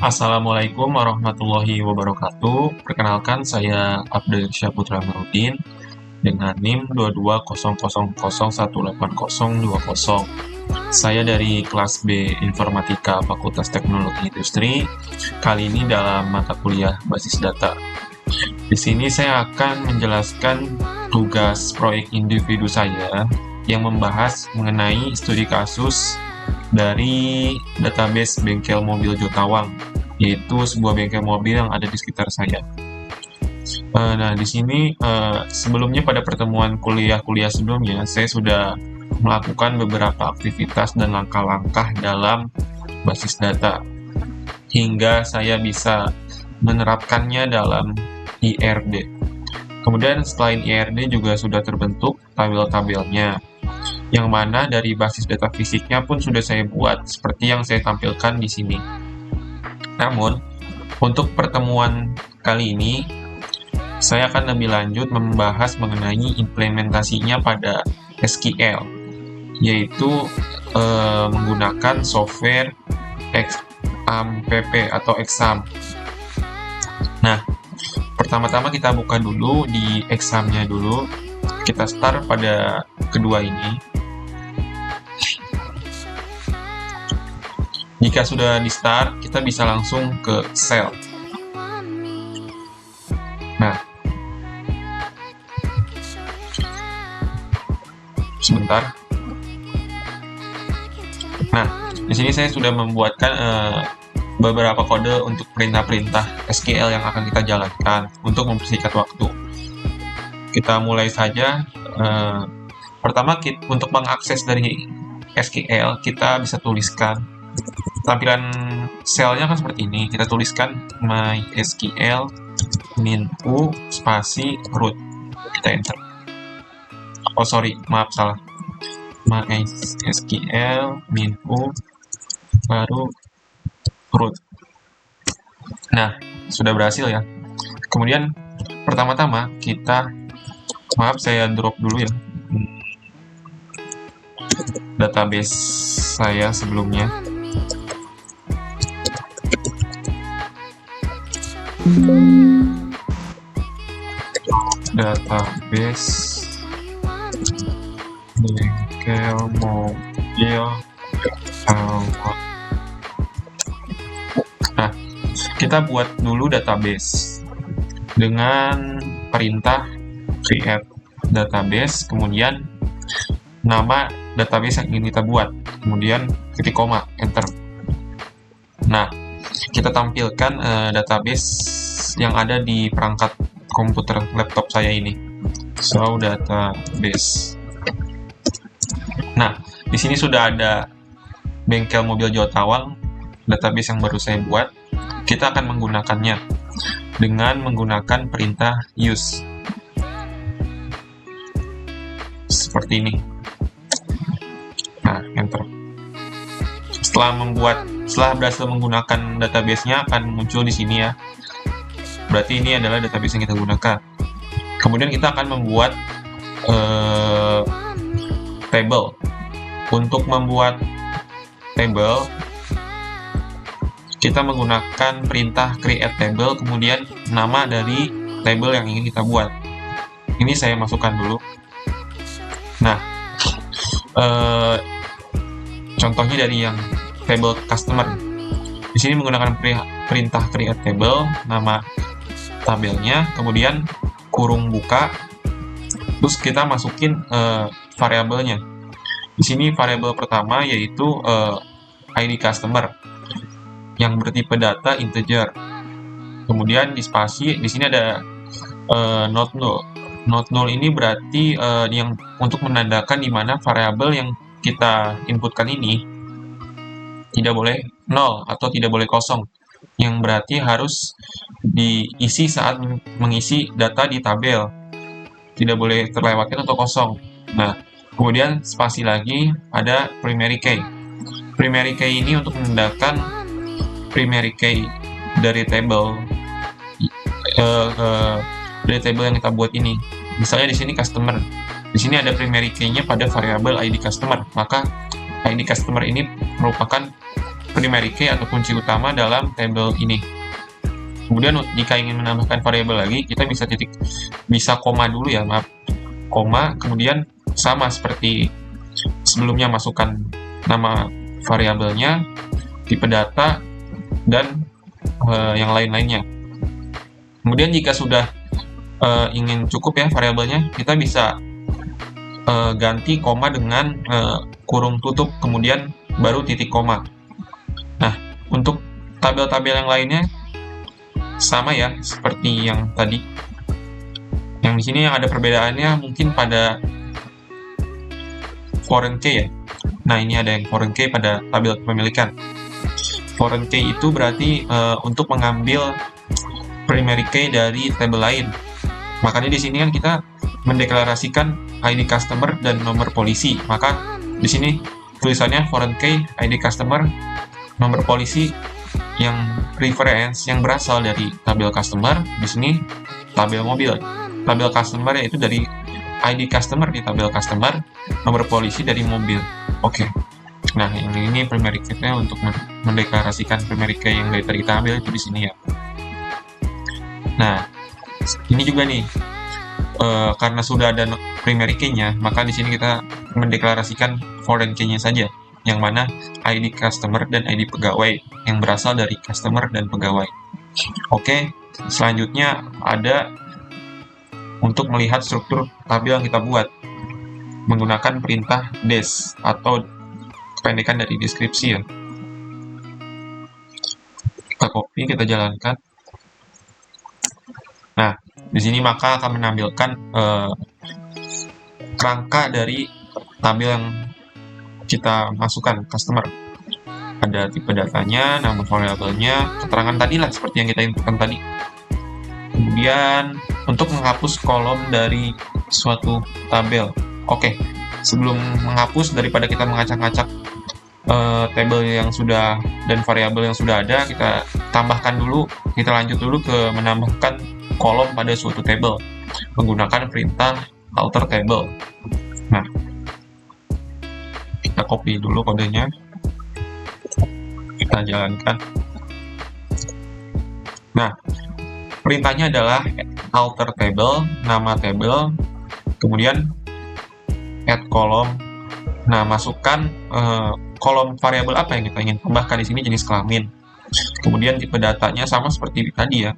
Assalamualaikum warahmatullahi wabarakatuh. Perkenalkan, saya Abdul Syahputra Nurudin dengan NIM 2200018020. Saya dari kelas B Informatika Fakultas Teknologi Industri. Kali ini dalam mata kuliah Basis Data. Di sini saya akan menjelaskan tugas proyek individu saya yang membahas mengenai studi kasus dari database bengkel mobil Jotawang, yaitu sebuah bengkel mobil yang ada di sekitar saya. Nah, di sini sebelumnya pada pertemuan kuliah sebelumnya, saya sudah melakukan beberapa aktivitas dan langkah-langkah dalam basis data, hingga saya bisa menerapkannya dalam IRD. Kemudian selain IRD juga sudah terbentuk tabel-tabelnya, yang mana dari basis data fisiknya pun sudah saya buat, seperti yang saya tampilkan di sini. Namun, untuk pertemuan kali ini, saya akan lebih lanjut membahas mengenai implementasinya pada SQL, yaitu menggunakan software XAMPP atau exam. Nah, pertama-tama kita buka dulu di examnya dulu. Kita start pada kedua ini. Jika sudah di start, kita bisa langsung ke cell. Nah, sebentar. Nah, di sini saya sudah membuatkan beberapa kode untuk perintah-perintah SQL yang akan kita jalankan untuk mempersingkat waktu. Kita mulai saja. Pertama, untuk mengakses dari SQL, kita bisa tuliskan. Tampilan selnya kan seperti ini. Kita tuliskan mysql min.u spasi root. Kita enter. Oh sorry, maaf salah. mysql min.u baru root. Nah, sudah berhasil ya. Kemudian pertama-tama kita, maaf saya drop dulu ya database saya sebelumnya. Database bengkel mobil awal. Nah, kita buat dulu database dengan perintah create database, kemudian nama database yang ingin kita buat, kemudian titik koma, enter. Nah, kita tampilkan database yang ada di perangkat komputer laptop saya ini. So, database. Nah, di sini sudah ada bengkel mobil Jotawang, database yang baru saya buat. Kita akan menggunakannya dengan menggunakan perintah use. Seperti ini. Nah, enter. Setelah berhasil menggunakan database-nya akan muncul di sini ya. Berarti ini adalah database yang kita gunakan. Kemudian kita akan membuat table. Untuk membuat table, kita menggunakan perintah create table, kemudian nama dari table yang ingin kita buat. Ini saya masukkan dulu. Nah, contohnya dari yang table customer. Di sini menggunakan perintah create table, nama tabelnya, kemudian kurung buka, terus kita masukin variabelnya. Di sini variabel pertama yaitu ID customer yang bertipe data integer. Kemudian di spasi, di sini ada not null. Not null ini berarti yang untuk menandakan di mana variabel yang kita inputkan ini tidak boleh nol atau tidak boleh kosong, yang berarti harus diisi saat mengisi data di tabel, tidak boleh terlewatkan atau kosong. Nah, kemudian spasi lagi ada primary key. Primary key ini untuk menandakan primary key dari table yang kita buat ini. Misalnya di sini customer, di sini ada primary key-nya pada variabel ID customer, maka ID customer ini merupakan primary key atau kunci utama dalam tabel ini. Kemudian jika ingin menambahkan variabel lagi, kita bisa koma dulu ya, maaf. Koma, kemudian sama seperti sebelumnya, masukkan nama variabelnya, tipe data, dan yang lain-lainnya. Kemudian jika sudah ingin cukup ya variabelnya, kita bisa ganti koma dengan kurung tutup, kemudian baru titik koma. Nah, untuk tabel-tabel yang lainnya sama ya, seperti yang tadi. Yang di sini yang ada perbedaannya mungkin pada foreign key ya. Nah, ini ada yang foreign key pada tabel kepemilikan. Foreign key itu berarti untuk mengambil primary key dari tabel lain. Makanya di sini kan kita mendeklarasikan ID customer dan nomor polisi. Maka di sini tulisannya foreign key, ID customer, nomor polisi yang reference yang berasal dari tabel customer. Di sini tabel mobil. Tabel customer yaitu dari ID customer di tabel customer, nomor polisi dari mobil. Oke. Nah, ini primary key-nya untuk mendeklarasikan primary key yang dari tadi kita ambil itu di sini ya. Nah, ini juga nih, karena sudah ada primary key-nya, maka di sini kita mendeklarasikan foreign key-nya saja, yang mana ID customer dan ID pegawai yang berasal dari customer dan pegawai. Oke, selanjutnya ada untuk melihat struktur tabel yang kita buat menggunakan perintah des atau kependekan dari deskripsi ya. Kita copy, kita jalankan. Nah, di sini maka akan menampilkan kerangka dari tabel yang kita masukkan customer. Ada tipe datanya, nama variabelnya, keterangan tadi lah seperti yang kita inputkan tadi. Kemudian untuk menghapus kolom dari suatu tabel. Oke, sebelum menghapus, daripada kita mengacak-ngacak tabel yang sudah dan variabel yang sudah ada, kita tambahkan dulu, kita lanjut dulu ke menambahkan kolom pada suatu tabel menggunakan perintah alter table. Nah, kita copy dulu kodenya, kita jalankan. Nah, perintahnya adalah alter table, nama table, kemudian add kolom. Nah, masukkan kolom variabel apa yang kita ingin tambahkan. Di sini jenis kelamin. Kemudian tipe datanya sama seperti tadi ya.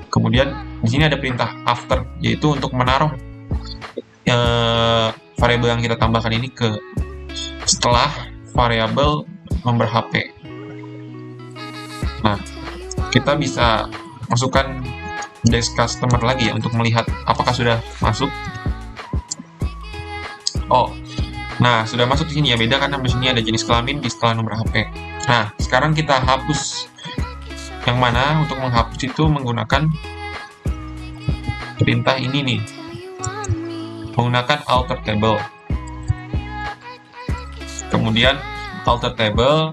Kemudian di sini ada perintah after, yaitu untuk menaruh variabel yang kita tambahkan ini ke setelah variabel nomor HP. Nah, kita bisa masukkan des customer lagi ya untuk melihat apakah sudah masuk. Oh, nah sudah masuk di sini ya, beda karena di sini ada jenis kelamin di setelah nomor HP. Nah, sekarang kita hapus. Yang mana untuk menghapus itu menggunakan perintah ini nih, menggunakan alter table. Kemudian alter table,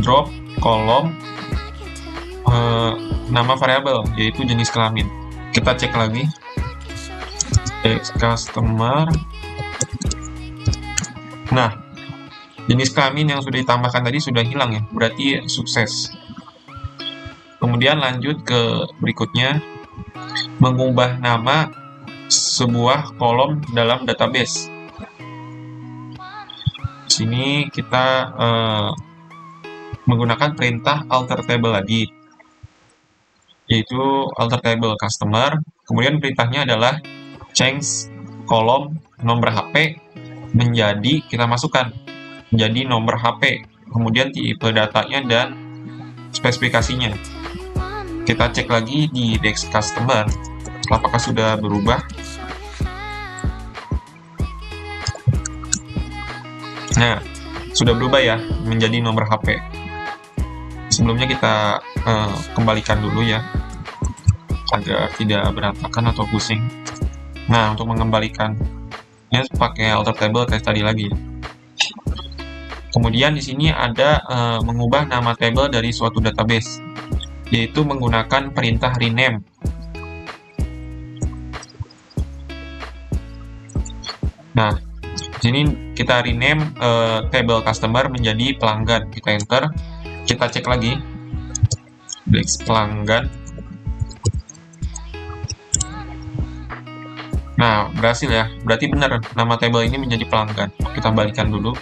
drop kolom nama variabel yaitu jenis kelamin. Kita cek lagi des customer. Nah, jenis kelamin yang sudah ditambahkan tadi sudah hilang ya, berarti sukses. Kemudian lanjut ke berikutnya, mengubah nama sebuah kolom dalam database. Di sini kita menggunakan perintah alter table lagi, yaitu alter table customer. Kemudian perintahnya adalah change kolom nomor HP menjadi, kita masukkan menjadi nomor HP, kemudian tipe datanya dan spesifikasinya. Kita cek lagi di des customer apakah sudah berubah. Nah, sudah berubah ya menjadi nomor HP. Sebelumnya kita kembalikan dulu ya agar tidak berantakan atau pusing. Nah, untuk mengembalikannya pakai alter table kayak tadi lagi. Kemudian di sini ada mengubah nama table dari suatu database, yaitu menggunakan perintah rename. Nah, di Sini kita rename table customer menjadi pelanggan. Kita enter, kita cek lagi pelanggan. Nah, berhasil ya. Berarti benar nama table ini menjadi pelanggan. Kita balikan dulu.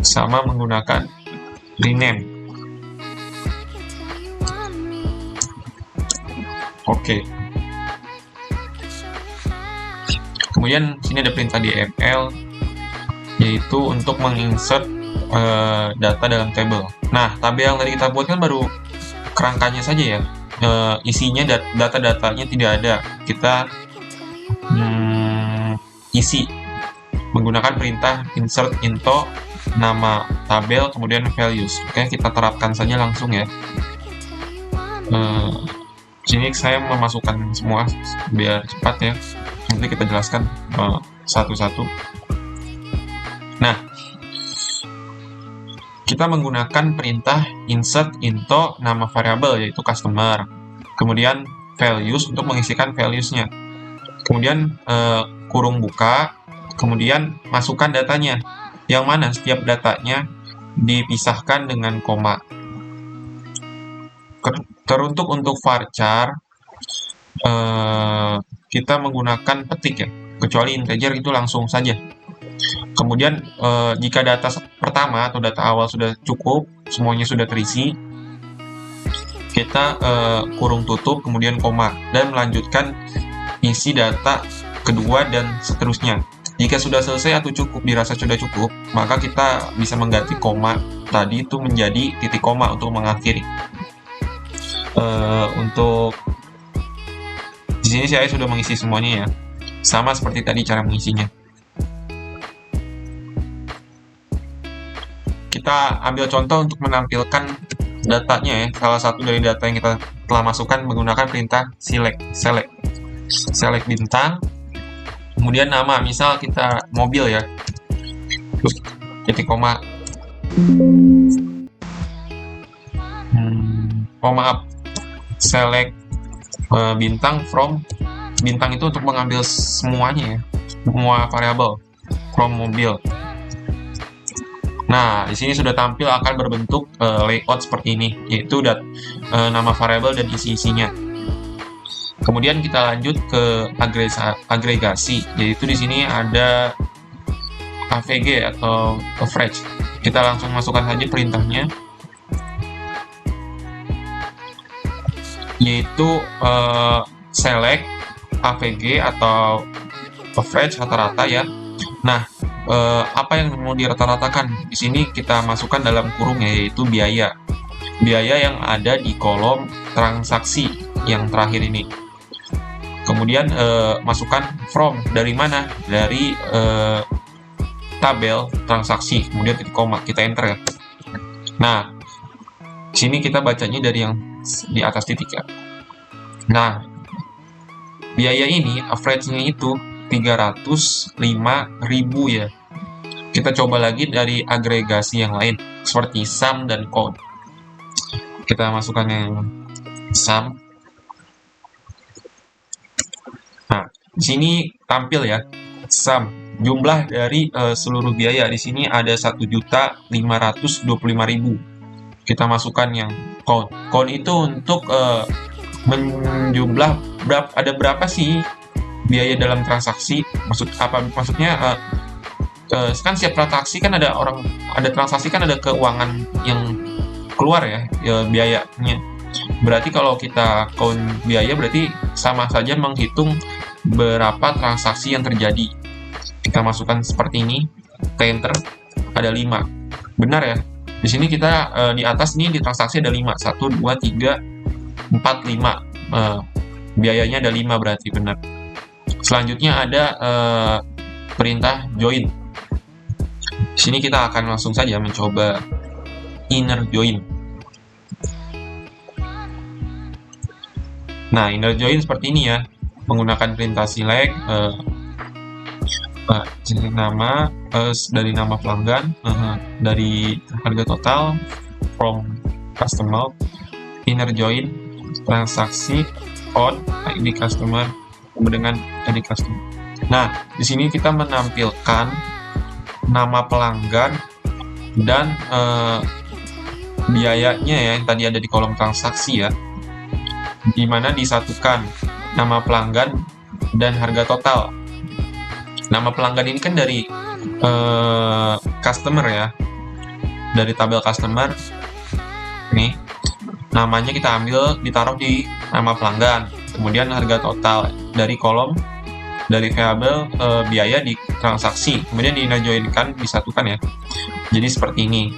Sama menggunakan rename. Oke. Kemudian sini ada perintah DML, yaitu untuk menginsert data dalam table. Nah, tabel yang tadi kita buat kan baru kerangkanya saja ya. Isinya data-datanya tidak ada. Kita isi menggunakan perintah insert into nama tabel kemudian values. Oke, kita terapkan saja langsung ya. Sini saya memasukkan semua biar cepat ya. Nanti kita jelaskan satu-satu. Nah, kita menggunakan perintah insert into nama variabel yaitu customer, kemudian values untuk mengisikan values-nya, kemudian kurung buka, kemudian masukkan datanya, yang mana setiap datanya dipisahkan dengan koma. Teruntuk untuk varchar kita menggunakan petik ya, kecuali integer itu langsung saja. Kemudian jika data pertama atau data awal sudah cukup, semuanya sudah terisi, kita kurung tutup, kemudian koma, dan melanjutkan isi data kedua dan seterusnya. Jika sudah selesai atau cukup, dirasa sudah cukup, maka kita bisa mengganti koma tadi itu menjadi titik koma untuk mengakhiri. Untuk di sini saya sudah mengisi semuanya ya, sama seperti tadi cara mengisinya. Kita ambil contoh untuk menampilkan datanya ya. Salah satu dari data yang kita telah masukkan menggunakan perintah select bintang, kemudian nama, misal kita mobil ya, terus titik koma. Maaf, select bintang from, bintang itu untuk mengambil semuanya ya, semua variabel from mobil. Nah, di sini sudah tampil akan berbentuk layout seperti ini, yaitu nama variabel dan isi-isinya. Kemudian kita lanjut ke agregasi, yaitu di sini ada AVG atau average. Kita langsung masukkan saja perintahnya, yaitu select AVG atau average rata-rata ya. Nah, apa yang mau dirata-ratakan? Di sini kita masukkan dalam kurung yaitu biaya. Biaya yang ada di kolom transaksi yang terakhir ini. Kemudian masukkan from, dari mana? Dari tabel transaksi, kemudian titik koma, kita enter ya. Nah, sini kita bacanya dari yang di atas titik ya. Nah, biaya ini average-nya itu 305.000 ya. Kita coba lagi dari agregasi yang lain seperti sum dan count. Kita masukkan yang sum. Nah, di sini tampil ya sum, jumlah dari seluruh biaya. Di sini ada 1.525.000. Kita masukkan yang count. Count itu untuk menjumlah ada berapa sih biaya dalam transaksi. Maksudnya kan setiap transaksi kan ada transaksi kan ada keuangan yang keluar ya, biayanya. Berarti kalau kita count biaya berarti sama saja menghitung berapa transaksi yang terjadi. Kita masukkan seperti ini, kita enter, ada 5. Benar ya. Di sini kita di atas nih di transaksi ada 5. 1 2 3 4 5. Biayanya ada 5 berarti benar. Selanjutnya ada perintah join. Di sini kita akan langsung saja mencoba inner join. Nah, inner join seperti ini ya, menggunakan perintah select nama dari nama pelanggan, dari harga total, from customer, inner join transaksi on ID customer dengan ID customer. Nah, di sini kita menampilkan nama pelanggan dan biayanya ya, yang tadi ada di kolom transaksi ya, di mana disatukan nama pelanggan dan harga total. Nama pelanggan ini kan dari customer ya, dari tabel customer. Nih, namanya kita ambil, ditaruh di nama pelanggan. Kemudian harga total dari kolom dari variabel biaya di transaksi. Kemudian joinkan, disatukan ya. Jadi seperti ini.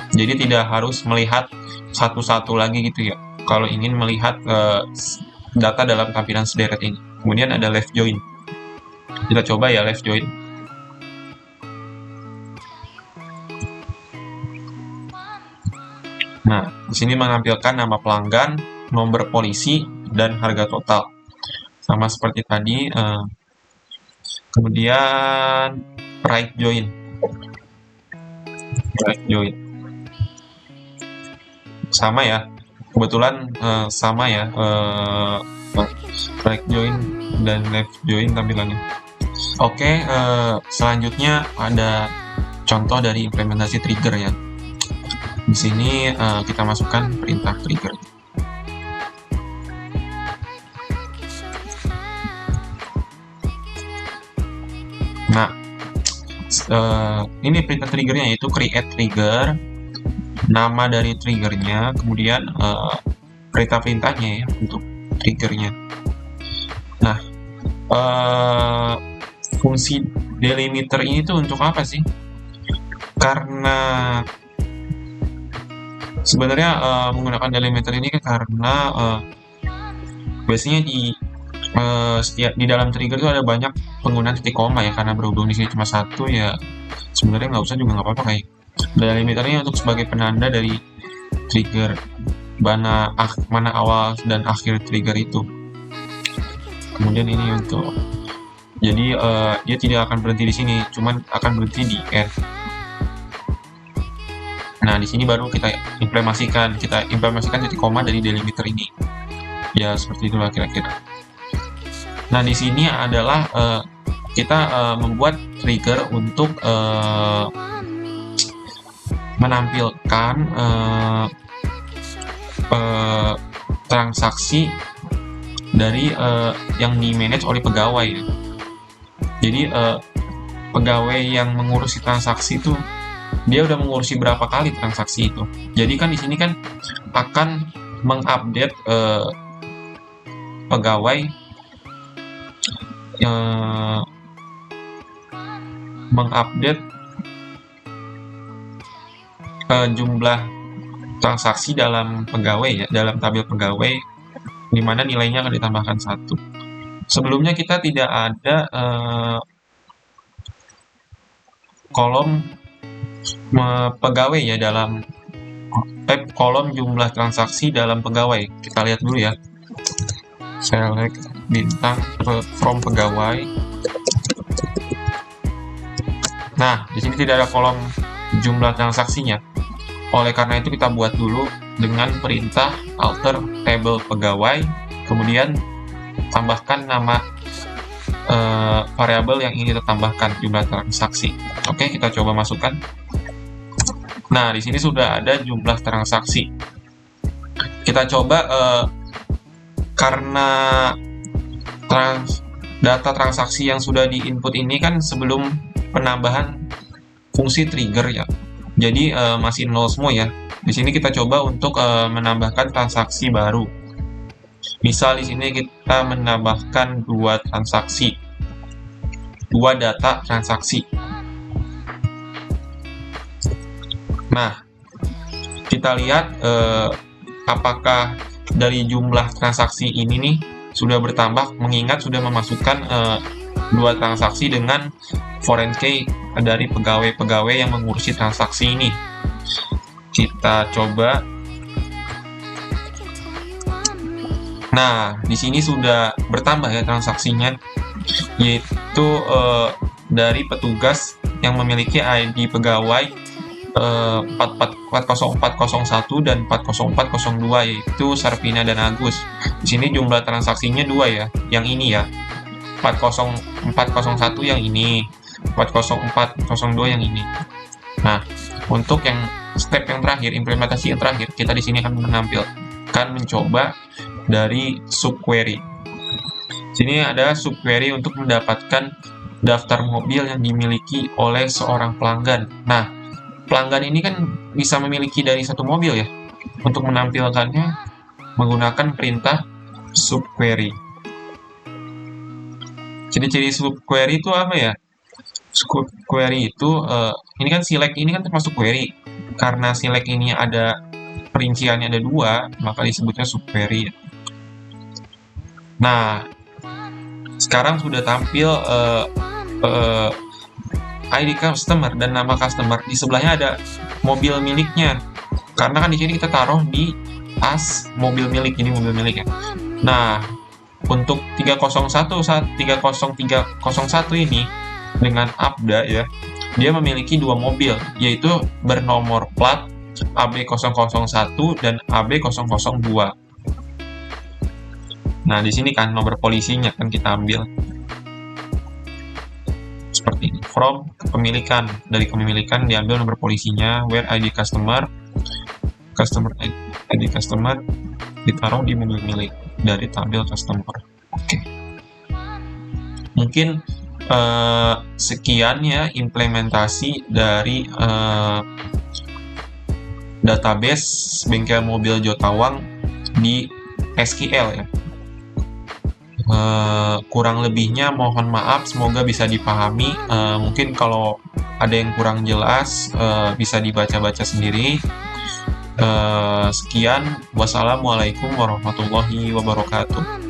Jadi tidak harus melihat satu-satu lagi gitu ya, kalau ingin melihat data dalam tampilan sederet ini. Kemudian ada left join. Kita coba ya left join. Nah, di sini menampilkan nama pelanggan, nomor polisi, dan harga total. Sama seperti tadi. Kemudian right join. Right join. Sama ya. Kebetulan sama ya. Right join dan left join tampilannya. Oke, selanjutnya ada contoh dari implementasi trigger ya. Di sini kita masukkan perintah trigger. Nah, ini perintah triggernya yaitu create trigger, nama dari triggernya, kemudian perintah-perintahnya ya untuk triggernya. Nah, fungsi delimiter ini tuh untuk apa sih? Karena sebenarnya menggunakan delimiter ini karena biasanya di dalam trigger itu ada banyak penggunaan titik koma ya, karena berhubung di sini cuma satu ya, sebenarnya nggak usah juga nggak apa-apa kayak. Delimiter ini untuk sebagai penanda dari trigger mana awal dan akhir trigger itu. Kemudian ini untuk jadi dia tidak akan berhenti di sini, cuman akan berhenti di end. Nah, di sini baru kita implementasikan titik koma dari delimiter ini. Ya, seperti itulah kira-kira. Nah, di sini adalah kita membuat trigger untuk menampilkan transaksi dari yang di-manage oleh pegawai ya. Jadi pegawai yang mengurusi transaksi itu dia udah mengurusi berapa kali transaksi itu. Jadi kan di sini kan akan mengupdate pegawai mengupdate jumlah transaksi dalam pegawai ya, dalam tabel pegawai, di mana nilainya akan ditambahkan 1. Sebelumnya kita tidak ada kolom pegawai ya dalam tab kolom jumlah transaksi dalam pegawai. Kita lihat dulu ya. Select bintang from pegawai. Nah, di sini tidak ada kolom jumlah transaksinya. Oleh karena itu kita buat dulu dengan perintah alter table pegawai, kemudian tambahkan nama variabel yang ingin kita tambahkan jumlah transaksi. Oke, kita coba masukkan. Nah, di sini sudah ada jumlah transaksi. Kita coba karena data transaksi yang sudah di-input ini kan sebelum penambahan fungsi trigger ya. Jadi masih nol semua ya. Di sini kita coba untuk menambahkan transaksi baru. Misal di sini kita menambahkan 2 transaksi, 2 data transaksi. Nah, kita lihat apakah dari jumlah transaksi ini nih sudah bertambah, mengingat sudah memasukkan 2 transaksi dengan foreign key dari pegawai-pegawai yang mengurusi transaksi ini. Kita coba. Nah, di sini sudah bertambah ya transaksinya, yaitu dari petugas yang memiliki ID pegawai 40401 dan 40402, yaitu Sarvina dan Agus. Di sini jumlah transaksinya 2 ya, yang ini ya. 40.401 yang ini, 404.02 yang ini. Nah, untuk yang step yang terakhir, implementasi yang terakhir, kita di sini akan mencoba dari subquery. Sini ada subquery untuk mendapatkan daftar mobil yang dimiliki oleh seorang pelanggan. Nah, pelanggan ini kan bisa memiliki dari satu mobil ya. Untuk menampilkannya menggunakan perintah subquery. Ciri-ciri subquery itu apa ya? Subquery itu ini kan select ini kan termasuk query. Karena select ini ada perinciannya ada 2, maka disebutnya subquery. Nah, sekarang sudah tampil ID customer dan nama customer. Di sebelahnya ada mobil miliknya. Karena kan di sini kita taruh di as mobil milik, ini mobil milik ya. Nah, untuk 301 ini dengan Abda ya, dia memiliki 2 mobil, yaitu bernomor plat AB001 dan AB002. Nah, di sini kan nomor polisinya kan kita ambil seperti ini. From kepemilikan, dari kepemilikan diambil nomor polisinya, where ID customer ID customer ditaruh di mobil milik, dari tabel customer. Oke. Mungkin sekian ya implementasi dari database bengkel mobil Jotawang di SQL ya. Kurang lebihnya mohon maaf, semoga bisa dipahami. Mungkin kalau ada yang kurang jelas bisa dibaca-baca sendiri. Sekian, wassalamualaikum warahmatullahi wabarakatuh.